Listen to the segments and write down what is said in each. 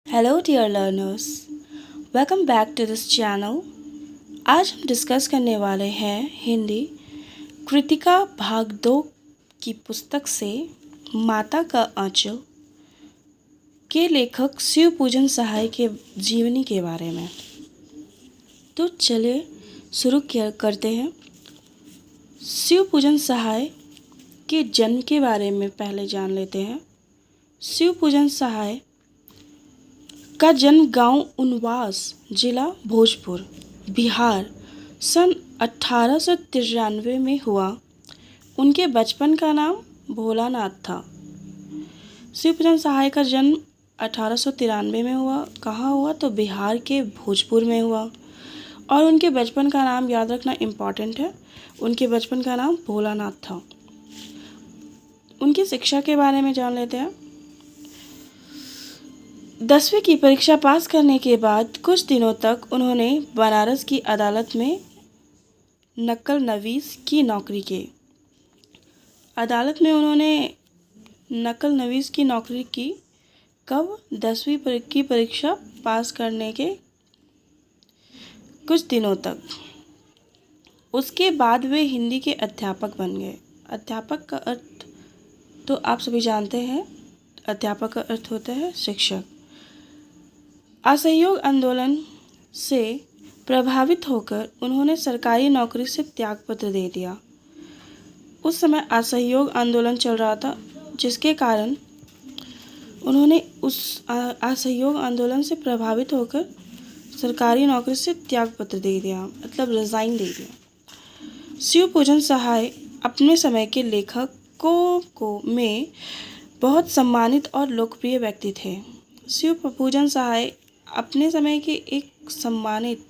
Hello dear learners, welcome back to this channel. आज हम discuss करने वाले हैं हिंदी कृतिका भाग 2 की पुस्तक से माता का आंचल के लेखक शिव पूजन सहाय के जीवनी के बारे में। तो चलिए शुरू करते हैं। शिव पूजन सहाय के जन्म के बारे में पहले जान लेते हैं। शिव पूजन सहाय का जन्म गांव उनवास, जिला भोजपुर, बिहार सन 1893 में हुआ। उनके बचपन का नाम भोलानाथ था। शिव पूजन सहाय का जन्म 1893 में हुआ। कहाँ हुआ? तो बिहार के भोजपुर में हुआ। और उनके बचपन का नाम याद रखना इम्पॉर्टेंट है। उनके बचपन का नाम भोलानाथ था। उनकी शिक्षा के बारे में जान लेते हैं। 10वीं की परीक्षा पास करने के बाद कुछ दिनों तक उन्होंने बनारस की अदालत में नकल नवीस की नौकरी की। अदालत में उन्होंने नकल नवीस की नौकरी की। कब? 10वीं की परीक्षा पास करने के कुछ दिनों तक। उसके बाद वे हिंदी के अध्यापक बन गए। अध्यापक का अर्थ तो आप सभी जानते हैं। अध्यापक का अर्थ होता है शिक्षक। असहयोग आंदोलन से प्रभावित होकर उन्होंने सरकारी नौकरी से त्यागपत्र दे दिया। उस समय असहयोग आंदोलन चल रहा था, जिसके कारण उन्होंने उस असहयोग आंदोलन से प्रभावित होकर सरकारी नौकरी से त्यागपत्र दे दिया, मतलब रिज़ाइन दे दिया। शिव पूजन सहाय अपने समय के लेखकों में बहुत सम्मानित और लोकप्रिय व्यक्ति थे। शिव पूजन सहाय अपने समय के एक सम्मानित,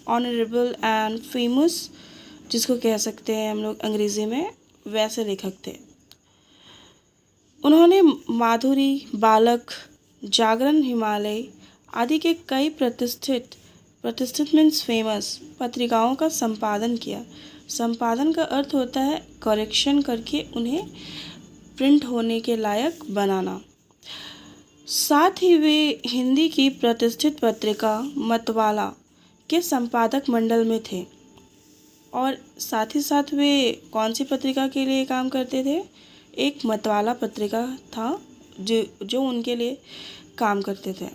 ऑनरेबल एंड फेमस, जिसको कह सकते हैं हम लोग अंग्रेज़ी में, वैसे लेखक थे। उन्होंने माधुरी, बालक, जागरण, हिमालय आदि के कई प्रतिष्ठित मीन्स फेमस पत्रिकाओं का संपादन किया। संपादन का अर्थ होता है करेक्शन करके उन्हें प्रिंट होने के लायक बनाना। साथ ही वे हिंदी की प्रतिष्ठित पत्रिका मतवाला के संपादक मंडल में थे। और साथ ही साथ वे कौन सी पत्रिका के लिए काम करते थे? एक मतवाला पत्रिका था जो उनके लिए काम करते थे।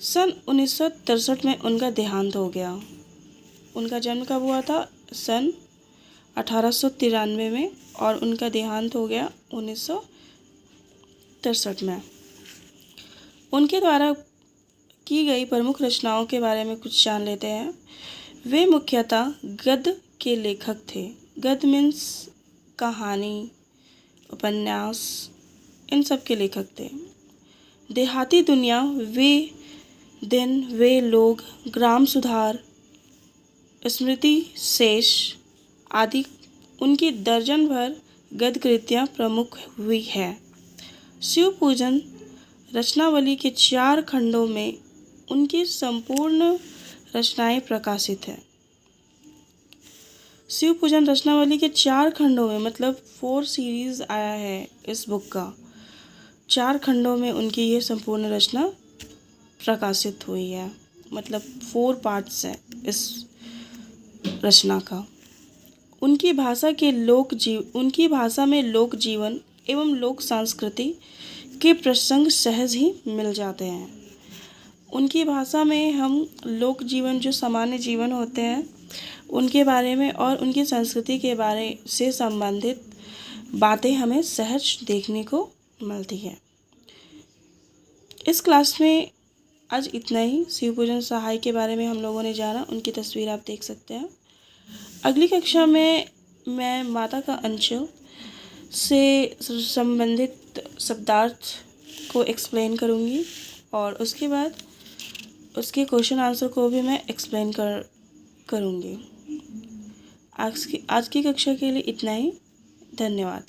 सन 1963 में उनका देहांत हो गया। उनका जन्म कब हुआ था? सन 1893 में, और उनका देहांत हो गया 1963 में। उनके द्वारा की गई प्रमुख रचनाओं के बारे में कुछ जान लेते हैं। वे मुख्यतः गद्य के लेखक थे। गद्य मीन्स कहानी, उपन्यास, इन सब के लेखक थे। देहाती दुनिया, वे दिन, वे लोग, ग्राम सुधार, स्मृति शेष आदि उनकी दर्जन भर गद्य कृतियाँ प्रमुख हुई है। शिव पूजन रचनावली के 4 खंडों में उनकी संपूर्ण रचनाएं प्रकाशित हैं। शिव पूजन रचनावली के 4 खंडों में, मतलब 4 सीरीज आया है इस बुक का। 4 खंडों में उनकी ये संपूर्ण रचना प्रकाशित हुई है, मतलब 4 पार्ट्स हैं इस रचना का। उनकी भाषा में लोक जीवन एवं लोक संस्कृति के प्रसंग सहज ही मिल जाते हैं। उनकी भाषा में हम लोक जीवन, जो सामान्य जीवन होते हैं, उनके बारे में और उनकी संस्कृति के बारे से संबंधित बातें हमें सहज देखने को मिलती है। इस क्लास में आज इतना ही। शिव पूजन सहाय के बारे में हम लोगों ने जाना। उनकी तस्वीर आप देख सकते हैं। अगली कक्षा में मैं माता का अंचल से संबंधित शब्दार्थ को एक्सप्लेन करूँगी, और उसके बाद उसके क्वेश्चन आंसर को भी मैं एक्सप्लेन करूँगी। आज की कक्षा के लिए इतना ही। धन्यवाद।